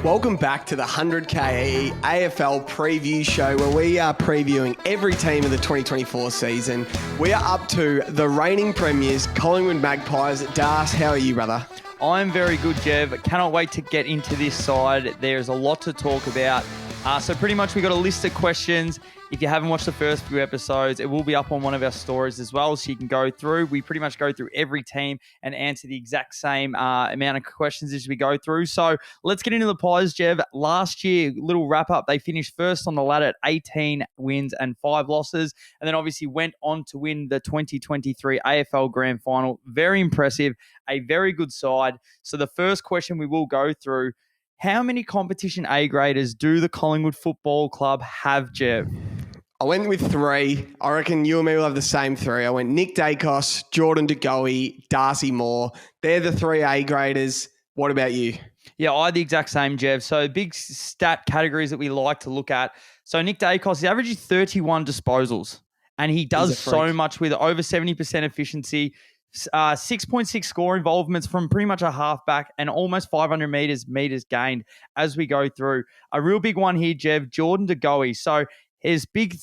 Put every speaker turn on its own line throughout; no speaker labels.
Welcome back to the 100k AFL preview show where we are previewing every team of the 2024 season. We are up to the reigning premiers, Collingwood Magpies. Das, how are you, brother?
I'm very good, Jev. Cannot wait to get into this side. There's a lot to talk about. So pretty much we got a list of questions. If you haven't watched the first few episodes, it will be up on one of our stories as well, so you can go through. We pretty much go through every team and answer the exact same amount of questions as we go through. So let's get into the Pies, Jev. Last year, little wrap-up, they finished first on the ladder at 18 wins and 5 losses, and then obviously went on to win the 2023 AFL Grand Final. Very impressive, a very good side. So the first question we will go through, how many competition A-graders do the Collingwood Football Club have, Jev?
I went with 3. I reckon you and me will have the same 3. I went Nick Dacos, Jordan De Goey, Darcy Moore. They're the 3 A-graders. What about you?
Yeah, I had the exact same, Jev. So big stat categories that we like to look at. So Nick Dacos is averaging 31 disposals, and he does so much with over 70% efficiency. 6.6 score involvements from pretty much a halfback and almost 500 meters gained as we go through. A real big one here, Jev, Jordan De Goey. So his big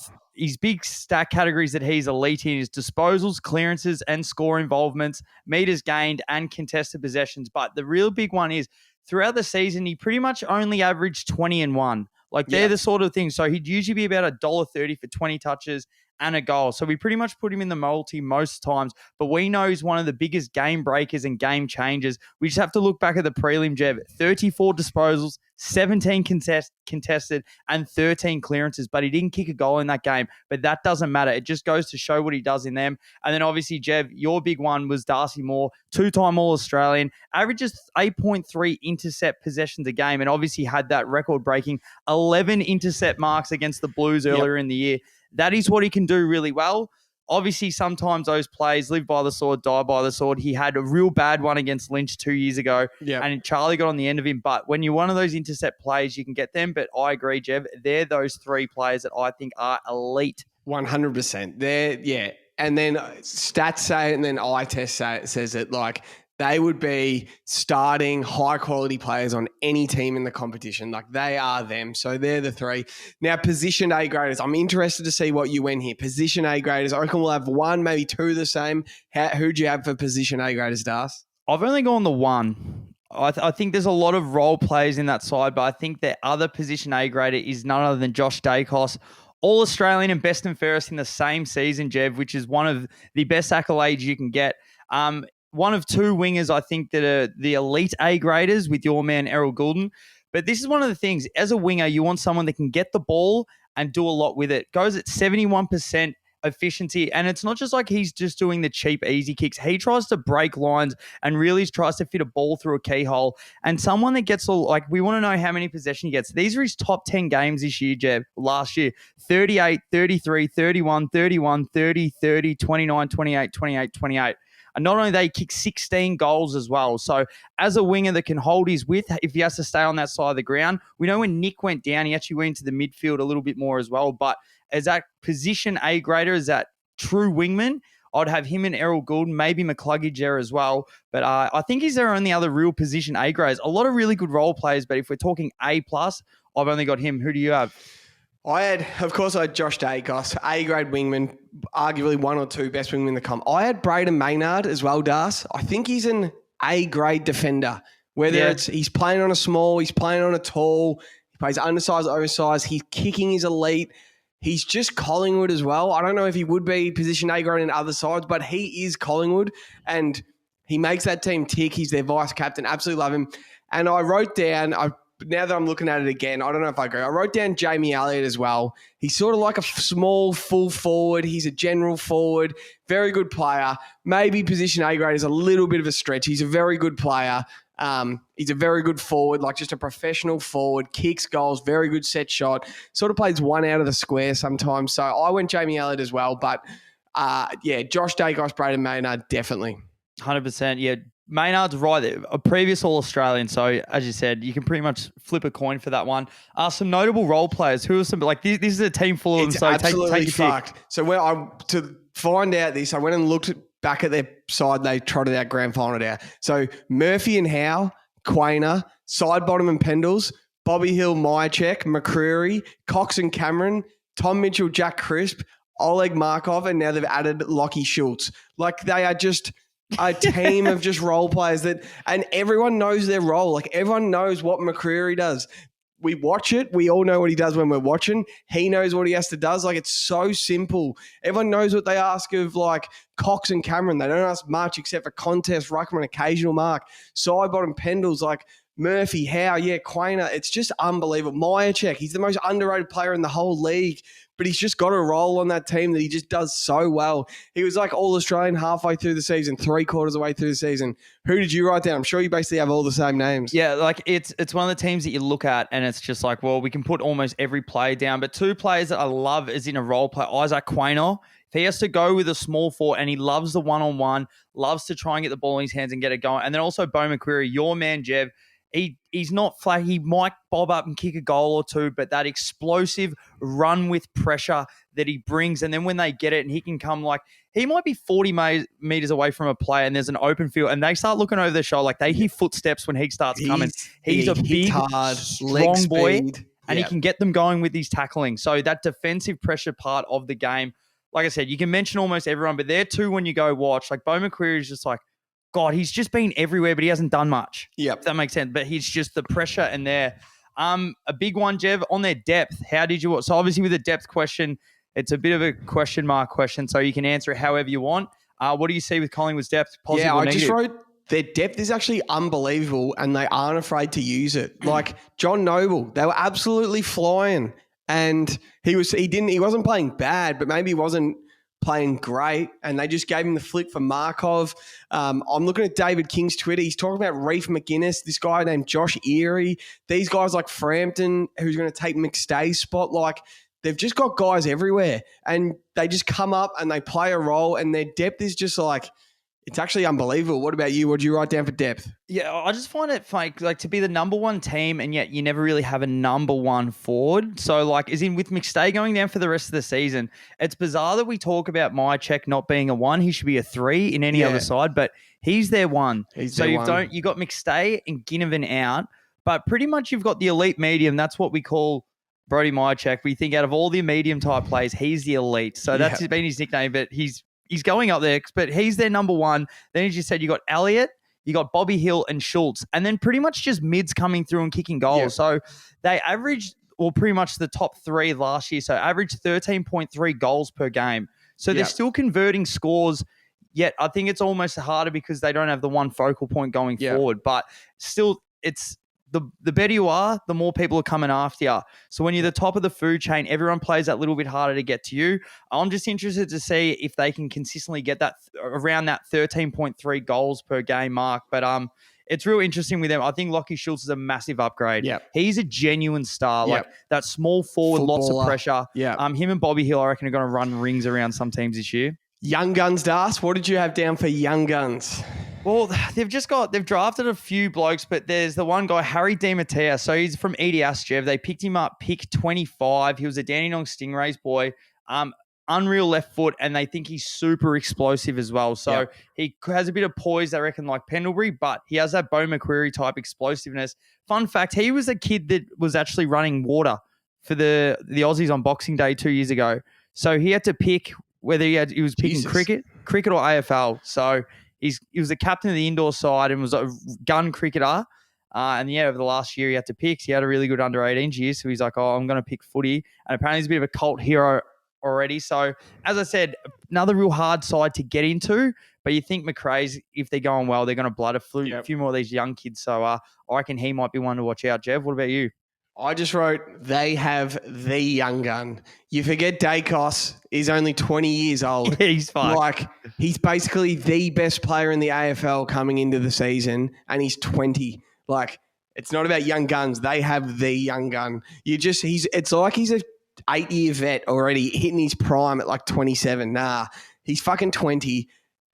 stat categories that he's elite in is disposals, clearances, and score involvements, meters gained, and contested possessions. But the real big one is throughout the season, he pretty much only averaged 20 and 1. Like they're the sort of things. So he'd usually be about $1.30 for 20 touches and a goal. So we pretty much put him in the multi most times, but we know he's one of the biggest game breakers and game changers. We just have to look back at the prelim, Jev. 34 disposals, 17 contested, and 13 clearances, but he didn't kick a goal in that game. But that doesn't matter. It just goes to show what he does in them. And then obviously, Jev, your big one was Darcy Moore, 2-time All-Australian, averages 8.3 intercept possessions a game, and obviously had that record-breaking 11 intercept marks against the Blues earlier in the year. That is what he can do really well. Obviously, sometimes those plays live by the sword, die by the sword. He had a real bad one against Lynch 2 years ago, and Charlie got on the end of him. But when you're one of those intercept plays, you can get them. But I agree, Jev, they're those 3 players that I think are elite.
100%. And then stats say it, and then eye test says it. Like, they would be starting high-quality players on any team in the competition. Like, they are them. So they're the 3. Now, position A-graders. I'm interested to see what you went here. Position A-graders. I reckon we'll have 1, maybe 2 the same. Who'd you have for position A-graders, Das?
I've only gone the 1. I think there's a lot of role players in that side, but I think the other position A-grader is none other than Josh Dacos. All-Australian and best and fairest in the same season, Jev, which is one of the best accolades you can get. One of 2 wingers, I think, that are the elite A-graders with your man, Errol Goulden. But this is one of the things. As a winger, you want someone that can get the ball and do a lot with it. Goes at 71% efficiency. And it's not just like he's just doing the cheap, easy kicks. He tries to break lines and really tries to fit a ball through a keyhole. And someone that gets, we want to know how many possession he gets. These are his top 10 games this year, Jeb. Last year, 38, 33, 31, 31, 30, 30, 29, 28, 28, 28. And not only they kick 16 goals as well. So as a winger that can hold his width, if he has to stay on that side of the ground, we know when Nick went down, he actually went into the midfield a little bit more as well. But as that position A-grader, as that true wingman, I'd have him and Errol Goulden, maybe McCluggage there as well. But I think he's their only other real position A-graders. A lot of really good role players, but if we're talking A+, I've only got him. Who do you have?
I had Josh Dacos, A-grade wingman, arguably 1 or 2 best wingmen in the comp. I had Braden Maynard as well, Das. I think he's an A-grade defender. Whether it's he's playing on a small, he's playing on a tall, he plays undersized, oversized, his kicking is elite. He's just Collingwood as well. I don't know if he would be position A-grade in other sides, but he is Collingwood, and he makes that team tick. He's their vice-captain. Absolutely love him. And I wrote down... now that I'm looking at it again, I don't know if I agree. I wrote down Jamie Elliott as well. He's sort of like a small full forward. He's a general forward, very good player. Maybe position A-grade is a little bit of a stretch. He's a very good player. He's a very good forward, like just a professional forward, kicks goals, very good set shot, sort of plays one out of the square sometimes. So I went Jamie Elliott as well. But Josh Dacos, Braden Maynard, definitely.
100%, yeah. Maynard's right there, a previous All-Australian. So, as you said, you can pretty much flip a coin for that one. Some notable role players. Who are some, like, this is a team full of them.
It's
so
absolutely
take your
fucked. Pick. So, to find out this, I went and looked back at their side. They trotted out grand final out. So, Murphy and Howe, Quainer, Sidebottom and Pendles, Bobby Hill, Myercheck, McCreary, Cox and Cameron, Tom Mitchell, Jack Crisp, Oleg Markov, and now they've added Lockie Schultz. Like, they are just a team of just role players and everyone knows their role. Like, everyone knows what McCreary does. We watch it. We all know what he does when we're watching. He knows what he has to do. Like, it's so simple. Everyone knows what they ask of, like, Cox and Cameron. They don't ask much except for contest, ruckman, occasional mark. Side bottom Pendles, like Murphy, Howe, Quainer. It's just unbelievable. Myercheck, he's the most underrated player in the whole league, but he's just got a role on that team that he just does so well. He was like All-Australian halfway through the season, 3/4 of the way through the season. Who did you write down? I'm sure you basically have all the same names.
Yeah, like it's one of the teams that you look at and it's just like, well, we can put almost every player down. But two players that I love is in a role play, Isaac Quainer. If he has to go with a small forward and he loves the one-on-one, loves to try and get the ball in his hands and get it going. And then also Bo McCreary, your man, Jev. He's not flat. He might bob up and kick a goal or two, but that explosive run with pressure that he brings, and then when they get it and he can come, like, he might be 40 meters away from a player and there's an open field and they start looking over their shoulder, like they hear footsteps when he starts coming. He's a big, hard, strong boy, and he can get them going with his tackling. So that defensive pressure part of the game, like I said, you can mention almost everyone, but they're two when you go watch. Like, Bo McCreary is just like, God, he's just been everywhere, but he hasn't done much.
Yeah,
if that makes sense. But he's just the pressure and there. A big one, Jev, on their depth. How did you? So obviously with the depth question, it's a bit of a question mark question, so you can answer it however you want. What do you see with Collingwood's depth? Positive or negative?
Just wrote their depth is actually unbelievable, and they aren't afraid to use it. Like John Noble, they were absolutely flying, and he wasn't playing bad, but maybe he wasn't playing great, and they just gave him the flick for Markov. I'm looking at David King's Twitter. He's talking about Reef McGuinness, this guy named Josh Erie, these guys like Frampton, who's going to take McStay's spot. Like, they've just got guys everywhere, and they just come up and they play a role, and their depth is just like, it's actually unbelievable. What about you? What did you write down for depth?
Yeah, I just find it funny, like, to be the number one team and yet you never really have a number one forward. So, like, as in with McStay going down for the rest of the season, it's bizarre that we talk about Myercheck not being a 1. He should be a 3 in any other side, but he's their 1. You got McStay and Ginnivan out, but pretty much you've got the elite medium. That's what we call Brodie Myercheck. We think out of all the medium type players, he's the elite. So that's been his nickname, but he's going up there, but he's their number 1. Then, as you said, you got Elliott, you got Bobby Hill and Schultz, and then pretty much just mids coming through and kicking goals. Yeah. So they averaged, well, pretty much the top 3 last year. So averaged 13.3 goals per game. So they're still converting scores, yet I think it's almost harder because they don't have the one focal point going forward. But still, it's the better you are, the more people are coming after you. So when you're the top of the food chain, everyone plays that little bit harder to get to you. I'm just interested to see if they can consistently get that around that 13.3 goals per game mark. But it's real interesting with them. I think Lockie Schultz is a massive upgrade.
Yeah,
he's a genuine star. Like that small forward, lots of pressure. Yeah. Him and Bobby Hill, I reckon, are going to run rings around some teams this year.
Young Guns, Das. What did you have down for Young Guns?
Well, they've drafted a few blokes, but there's the one guy, Harry DiMattea. So he's from EDS, Jev. They picked him up, pick 25. He was a Dandenong Stingrays boy. Unreal left foot, and they think he's super explosive as well. So he has a bit of poise, I reckon, like Pendlebury, but he has that Bo McCreary type explosiveness. Fun fact, he was a kid that was actually running water for the Aussies on Boxing Day 2 years ago. So he had to pick whether he was picking cricket or AFL. So he was the captain of the indoor side and was a gun cricketer. And over the last year he had to pick. He had a really good under 18s year. So he's like, I'm going to pick footy. And apparently he's a bit of a cult hero already. So as I said, another real hard side to get into. But you think McRae's, if they're going well, they're going to blood a few more of these young kids. So I reckon he might be one to watch out. Jev, what about you?
I just wrote, they have the young gun. You forget Dacos is only 20 years old.
Yeah, he's fine.
Like, he's basically the best player in the AFL coming into the season, and he's 20. Like, it's not about young guns. They have the young gun. It's like he's a 8-year vet already hitting his prime at like 27. Nah, he's fucking 20.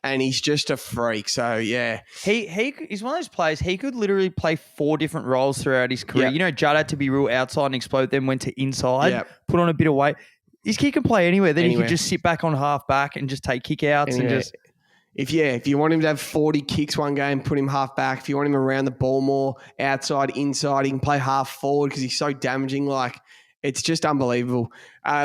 And he's just a freak. So, yeah.
He's one of those players, he could literally play 4 different roles throughout his career. Yep. Judd had to be real outside and explode, then went to inside, put on a bit of weight. This kid can play anywhere. Then he could just sit back on half back and just take kick outs and just...
If you want him to have 40 kicks one game, put him half back. If you want him around the ball more, outside, inside, he can play half forward because he's so damaging. Like, it's just unbelievable.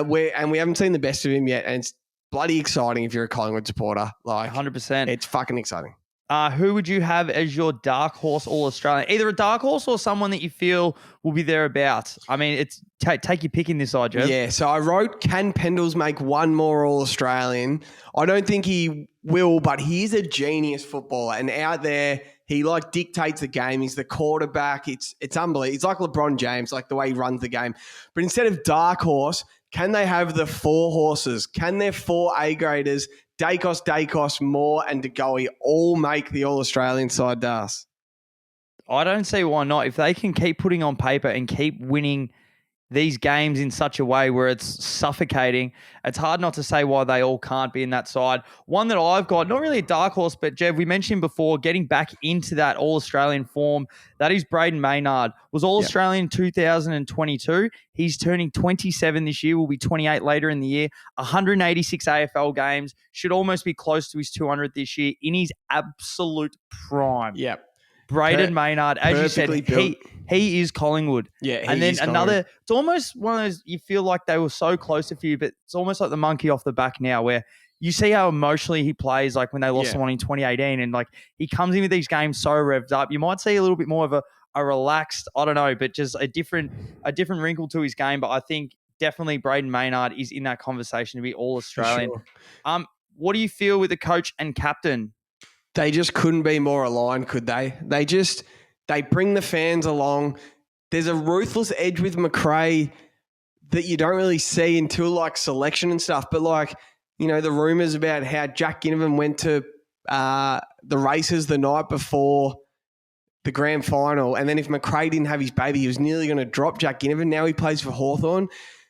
We haven't seen the best of him yet, and it's bloody exciting if you're a Collingwood supporter. Like,
100%.
It's fucking exciting.
Who would you have as your dark horse All-Australian? Either a dark horse or someone that you feel will be thereabouts. I mean, it's take your pick in this side, Jev.
Yeah, so I wrote, can Pendles make one more All-Australian? I don't think he will, but he's a genius footballer. And out there, he like dictates the game. He's the quarterback. It's unbelievable. It's like LeBron James, like the way he runs the game. But instead of dark horse, can they have the four horses? Can their four A-graders, Dacos, Moore, and DeGoey all make the All-Australian side, Das?
I don't see why not. If they can keep putting on paper and keep winning these games in such a way where it's suffocating, it's hard not to say why they all can't be in that side. One that I've got, not really a dark horse, but Jev, we mentioned before, getting back into that All-Australian form, that is Braden Maynard. Was All-Australian 2022. He's turning 27 this year, will be 28 later in the year. 186 AFL games, should almost be close to his 200th this year, in his absolute prime.
Yep.
Braden Maynard, as you said, he is Collingwood.
Yeah,
and then another, it's almost one of those, you feel like they were so close to you, but it's almost like the monkey off the back now, where you see how emotionally he plays, like when they lost someone in 2018, and like he comes in with these games so revved up. You might see a little bit more of a relaxed, I don't know, but just a different wrinkle to his game. But I think definitely Braden Maynard is in that conversation to be All-Australian. Sure. What do you feel with the coach and captain?
They just couldn't be more aligned, could they? They bring the fans along. There's a ruthless edge with McRae that you don't really see until like selection and stuff. But like, you know, the rumours about how Jack Ginnivan went to the races the night before the grand final, and then if McRae didn't have his baby, he was nearly going to drop Jack Ginnivan. Now he plays for Hawthorn.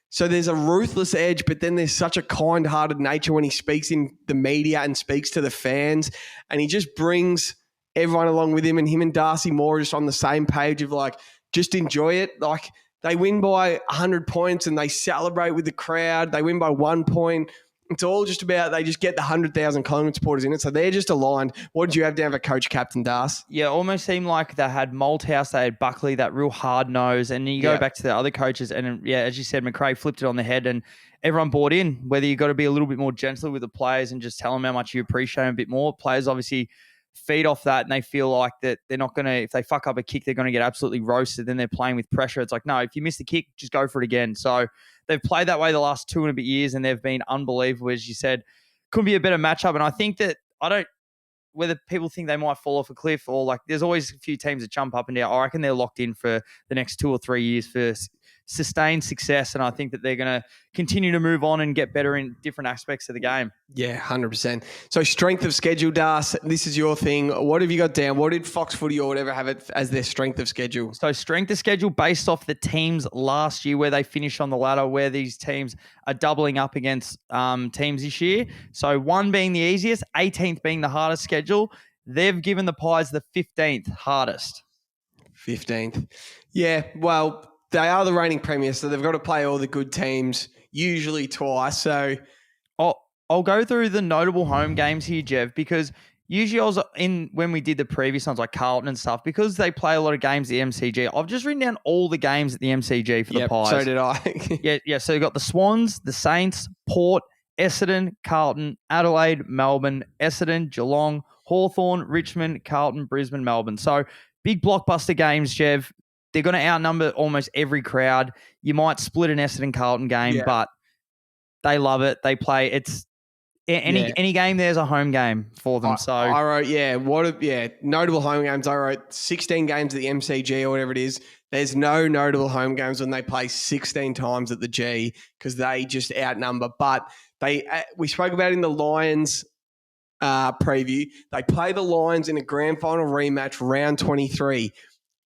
So there's a ruthless edge, but then there's such a kind-hearted nature when he speaks in the media and speaks to the fans, and he just brings everyone along with him, and him and Darcy Moore are just on the same page of like, just enjoy it. Like, they win by 100 points and they celebrate with the crowd. They win by 1 point. It's all just about, they just get the 100,000 Collingwood supporters in it. So they're just aligned. What did you have down for coach, captain, Das?
Yeah, almost seemed like they had Malthouse, they had Buckley, that real hard nose. And then you go back to the other coaches, and as you said, McRae flipped it on the head, and everyone bought in. Whether you got to be a little bit more gentle with the players and just tell them how much you appreciate them a bit more. Players obviously feed off that, and they feel like that they're not going to, if they fuck up a kick, they're going to get absolutely roasted. Then they're playing with pressure. It's like, no, if you miss the kick, just go for it again. So they've played that way the last 2 and a bit years, and they've been unbelievable. As you said, couldn't be a better matchup. And I think that, whether people think they might fall off a cliff, or like, there's always a few teams that jump up and down. I reckon they're locked in for the next 2 or 3 years for sustained success. And I think that they're going to continue to move on and get better in different aspects of the game.
Yeah, 100%. So strength of schedule, Das, this is your thing. What have you got down? What did Fox Footy or whatever have it as their strength of schedule?
So strength of schedule based off the teams last year, where they finished on the ladder, where these teams are doubling up against teams this year. So 1 being the easiest, 18th being the hardest schedule. They've given the Pies the 15th hardest.
15th. Yeah, well, they are the reigning premiers, so they've got to play all the good teams, usually twice. So
I'll go through the notable home games here, Jev, because usually I was when we did the previous ones like Carlton and stuff, because they play a lot of games at the MCG, I've just written down all the games at the MCG for the Pies.
So did I.
Yeah. So you've got the Swans, the Saints, Port, Essendon, Carlton, Adelaide, Melbourne, Essendon, Geelong, Hawthorn, Richmond, Carlton, Brisbane, Melbourne. So big blockbuster games, Jev. They're going to outnumber almost every crowd. You might split an Essendon Carlton game, but they love it. They play. It's any game. There's a home game for them.
I wrote notable home games. I wrote 16 games at the MCG or whatever it is. There's no notable home games when they play 16 times at the G, because they just outnumber. But we spoke about in the Lions preview. They play the Lions in a grand final rematch, round 23.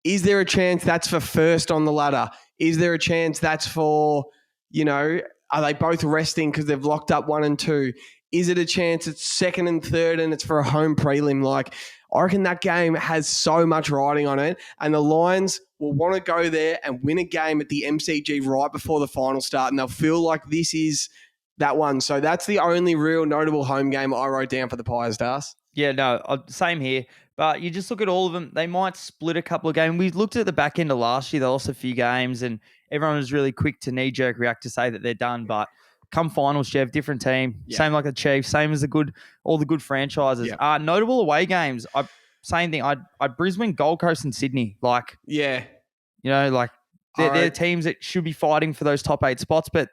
Is there a chance that's for first on the ladder? Is there a chance that's for, are they both resting because they've locked up 1 and 2? Is it a chance it's second and third and it's for a home prelim? Like, I reckon that game has so much riding on it, and the Lions will want to go there and win a game at the MCG right before the final start, and they'll feel like this is that one. So that's the only real notable home game I wrote down for the Pies, Das.
Yeah, no, same here. But you just look at all of them. They might split a couple of games. We looked at the back end of last year. They lost a few games, and everyone was really quick to knee-jerk react to say that they're done. But come finals, Jev, different team.
Yeah.
Same like the Chiefs. Same as all the good franchises.
Yeah.
Notable away games. Same thing. I Brisbane, Gold Coast, and Sydney. Like,
Yeah.
They're teams that should be fighting for those top 8 spots. But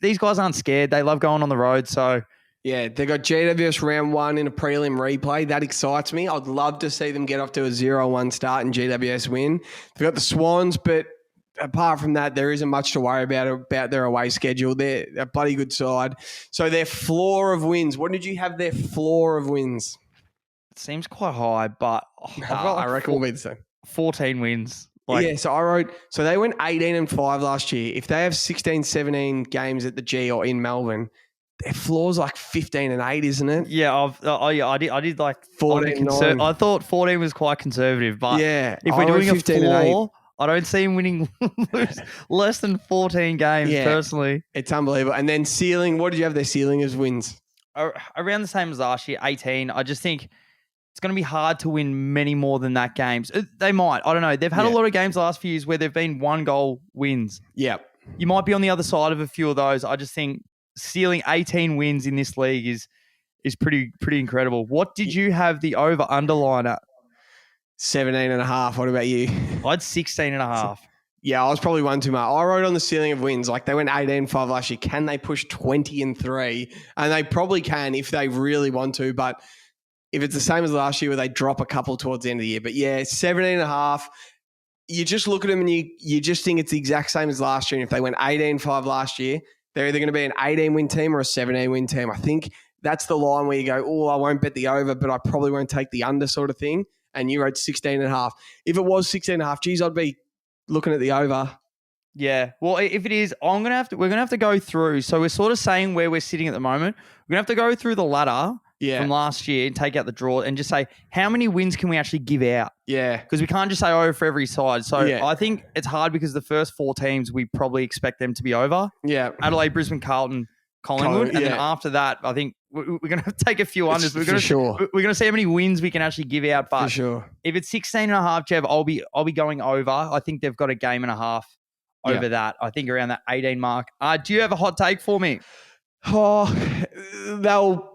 these guys aren't scared. They love going on the road. So.
Yeah, they got GWS round 1 in a prelim replay. That excites me. I'd love to see them get off to a 0-1 start and GWS win. They've got the Swans, but apart from that, there isn't much to worry about their away schedule. They're a bloody good side. So their floor of wins, what did you have their floor of wins?
It seems quite high, but
I reckon we'll be the same.
14 wins.
So I wrote, so they went 18-5 last year. If they have 16, 17 games at the G or in Melbourne, their floor's like 15-8, isn't it?
Yeah, I did like
14-9.
I thought 14 was quite conservative, but
yeah,
if we're doing a floor, I don't see him winning less than 14 games personally.
It's unbelievable. And then ceiling, what did you have their ceiling as wins?
Around the same as last year, 18. I just think it's going to be hard to win many more than that games. They might. I don't know. They've had a lot of games the last few years where they've been 1-goal wins.
Yeah.
You might be on the other side of a few of those. I just think ceiling 18 wins in this league is pretty incredible. What did you have the over underline at?
17.5. What about you?
I had 16.5.
Yeah, I was probably one too much. I wrote on the ceiling of wins, like they went 18-5 last year. Can they push 20-3? And they probably can if they really want to. But if it's the same as last year where they drop a couple towards the end of the year. But yeah, 17.5. You just look at them and you just think it's the exact same as last year. And if they went 18-5 last year, they're either going to be an 18-win team or a 17-win team. I think that's the line where you go, oh, I won't bet the over, but I probably won't take the under sort of thing. And you wrote 16.5. If it was 16.5, geez, I'd be looking at the over.
Yeah. Well, if it is, we're going to have to go through. So we're sort of saying where we're sitting at the moment. We're going to have to go through the ladder from last year and take out the draw and just say, how many wins can we actually give out?
Yeah.
Because we can't just say over for every side. So I think it's hard because the first 4 teams, we probably expect them to be over.
Yeah.
Adelaide, Brisbane, Carlton, Collingwood. And then after that, I think we're going to take a few unders. We're going to see how many wins we can actually give out. But if it's 16.5, Jev, I'll be going over. I think they've got a game and a half over that. I think around that 18 mark. Do you have a hot take for me?
Oh,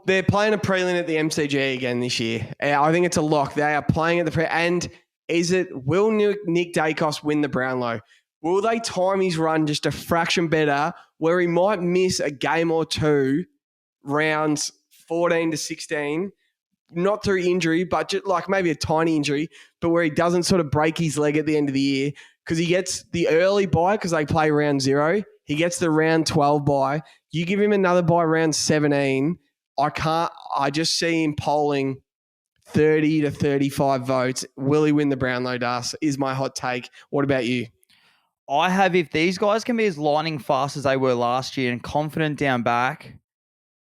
they're playing a prelim at the MCG again this year. I think it's a lock. They are playing at the and will Nick Dacos win the Brownlow? Will they time his run just a fraction better where he might miss a game or two, rounds 14 to 16, not through injury, but just like maybe a tiny injury, but where he doesn't sort of break his leg at the end of the year because he gets the early bye because they play round 0. He gets the round 12 bye. You give him another bye round 17. I just see him polling 30 to 35 votes. Will he win the Brownlow, Das? Is my hot take. What about you?
I have, if these guys can be as lightning fast as they were last year and confident down back,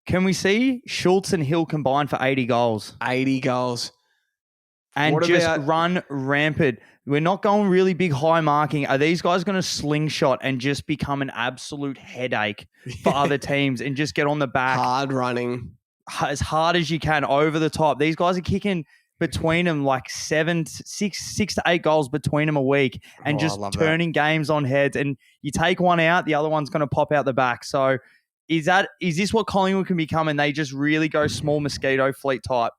can we see Schultz and Hill combined for 80 goals?
80 goals.
And run rampant. We're not going really big high marking. Are these guys going to slingshot and just become an absolute headache for other teams and just get on the back?
Hard running.
As hard as you can, over the top. These guys are kicking between them like 6 to 8 goals between them a week and just turning games on heads. And you take one out, the other one's going to pop out the back. So is this what Collingwood can become and they just really go small mosquito fleet type?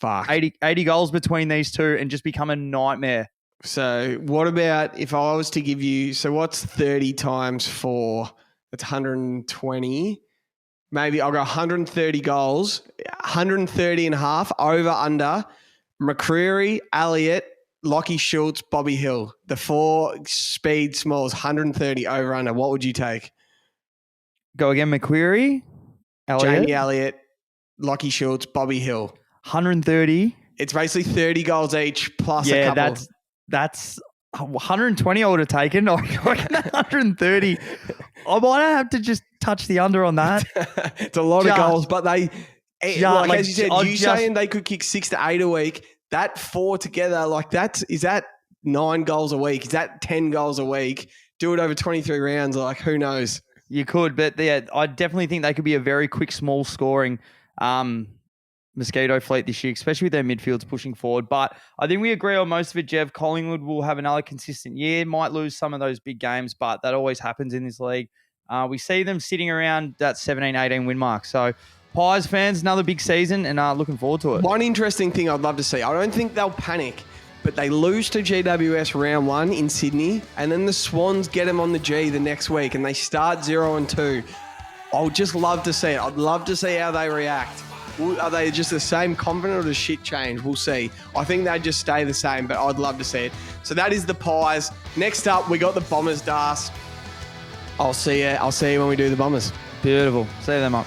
Fuck.
80 goals between these two and just become a nightmare.
So what about if I was to give you, so what's 30 times 4? That's 120. Maybe I'll go 130 goals, 130 and a half, over, under, McCreary, Elliott, Lockie Schultz, Bobby Hill. The 4 speed smalls, 130 over, under. What would you take?
Go again, McCreary, Elliott.
Jamie Elliott, Lockie Schultz, Bobby Hill.
130.
It's basically 30 goals each plus a couple.
That's 120 I would have taken. I reckon 130. I might have to just touch the under on that.
It's a lot of goals, but as you said, saying they could kick 6 to 8 a week, that 4 together, is that 9 goals a week? Is that 10 goals a week? Do it over 23 rounds, who knows?
You could, but I definitely think they could be a very quick, small scoring mosquito fleet this year, especially with their midfields pushing forward. But I think we agree on most of it, Jev. Collingwood will have another consistent year. Might lose some of those big games, but that always happens in this league. We see them sitting around that 17, 18 win mark. So Pies fans, another big season and looking forward to it.
One interesting thing I'd love to see. I don't think they'll panic, but they lose to GWS round 1 in Sydney, and then the Swans get them on the G the next week, and they start 0-2. I would just love to see it. I'd love to see how they react. Are they just the same confident, or does shit change? We'll see. I think they just stay the same, but I'd love to see it. So that is the Pies. Next up, we got the Bombers, Das. I'll see you when we do the Bombers.
Beautiful. See them up.